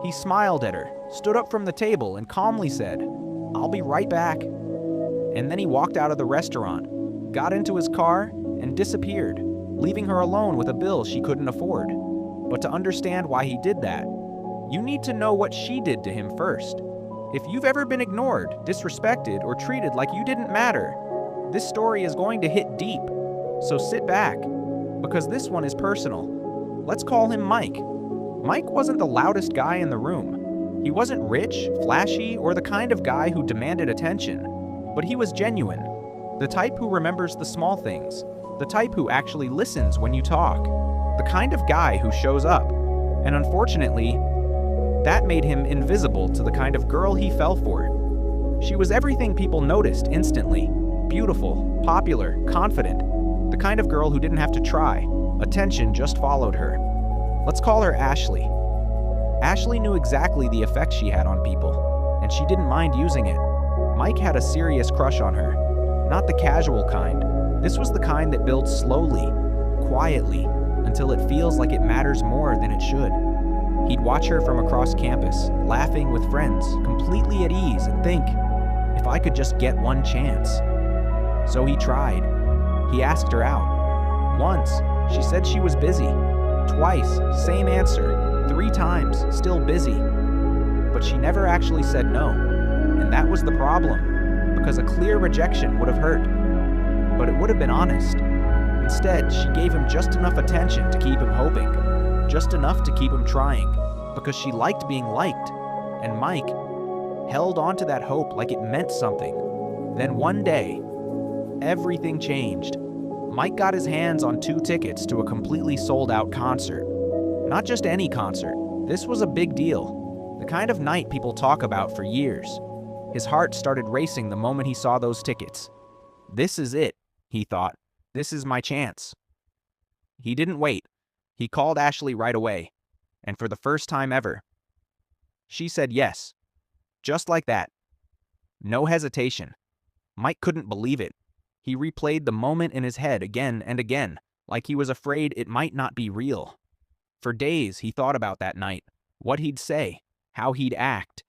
He smiled at her, stood up from the table, and calmly said, "I'll be right back." And then he walked out of the restaurant, got into his car, and disappeared, leaving her alone with a bill she couldn't afford. But to understand why he did that, you need to know what she did to him first. If you've ever been ignored, disrespected, or treated like you didn't matter, this story is going to hit deep. So sit back, because this one is personal. Let's call him Mike. Mike wasn't the loudest guy in the room. He wasn't rich, flashy, or the kind of guy who demanded attention. But he was genuine. The type who remembers the small things. The type who actually listens when you talk. The kind of guy who shows up. And unfortunately, that made him invisible to the kind of girl he fell for. She was everything people noticed instantly. Beautiful, popular, confident. The kind of girl who didn't have to try. Attention just followed her. Let's call her Ashley. Ashley knew exactly the effect she had on people, and she didn't mind using it. Mike had a serious crush on her. Not the casual kind. This was the kind that builds slowly, quietly, until it feels like it matters more than it should. He'd watch her from across campus, laughing with friends, completely at ease, and think, if I could just get one chance. So he tried. He asked her out. Once, she said she was busy. Twice, same answer. 3 times, still busy. But she never actually said no. And that was the problem, because a clear rejection would have hurt. But it would have been honest. Instead, she gave him just enough attention to keep him hoping. Just enough to keep him trying, because she liked being liked. And Mike held on to that hope like it meant something. Then one day, everything changed. Mike got his hands on 2 tickets to a completely sold-out concert. Not just any concert. This was a big deal. The kind of night people talk about for years. His heart started racing the moment he saw those tickets. This is it, he thought. This is my chance. He didn't wait. He called Ashley right away. And for the first time ever, she said yes. Just like that. No hesitation. Mike couldn't believe it. He replayed the moment in his head again and again, like he was afraid it might not be real. For days, he thought about that night, what he'd say, how he'd act.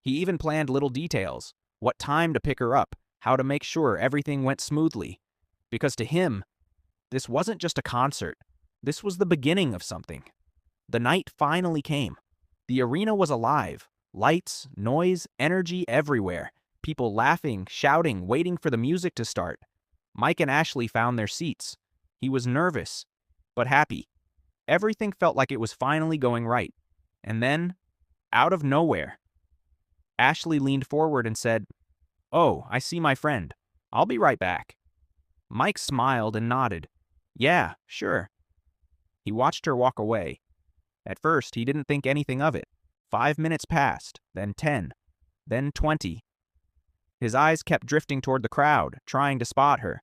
He even planned little details, what time to pick her up, how to make sure everything went smoothly. Because to him, this wasn't just a concert. This was the beginning of something. The night finally came. The arena was alive. Lights, noise, energy everywhere. People laughing, shouting, waiting for the music to start. Mike and Ashley found their seats. He was nervous, but happy. Everything felt like it was finally going right. And then, out of nowhere, Ashley leaned forward and said, "Oh, I see my friend. I'll be right back." Mike smiled and nodded. "Yeah, sure." He watched her walk away. At first, he didn't think anything of it. 5 minutes passed, then 10, then 20. His eyes kept drifting toward the crowd, trying to spot her.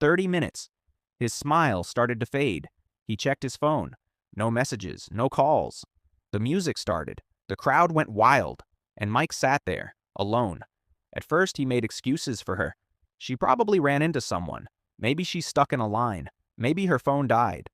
30 minutes. His smile started to fade. He checked his phone. No messages, no calls. The music started. The crowd went wild, and Mike sat there, alone. At first, he made excuses for her. She probably ran into someone. Maybe she's stuck in a line. Maybe her phone died.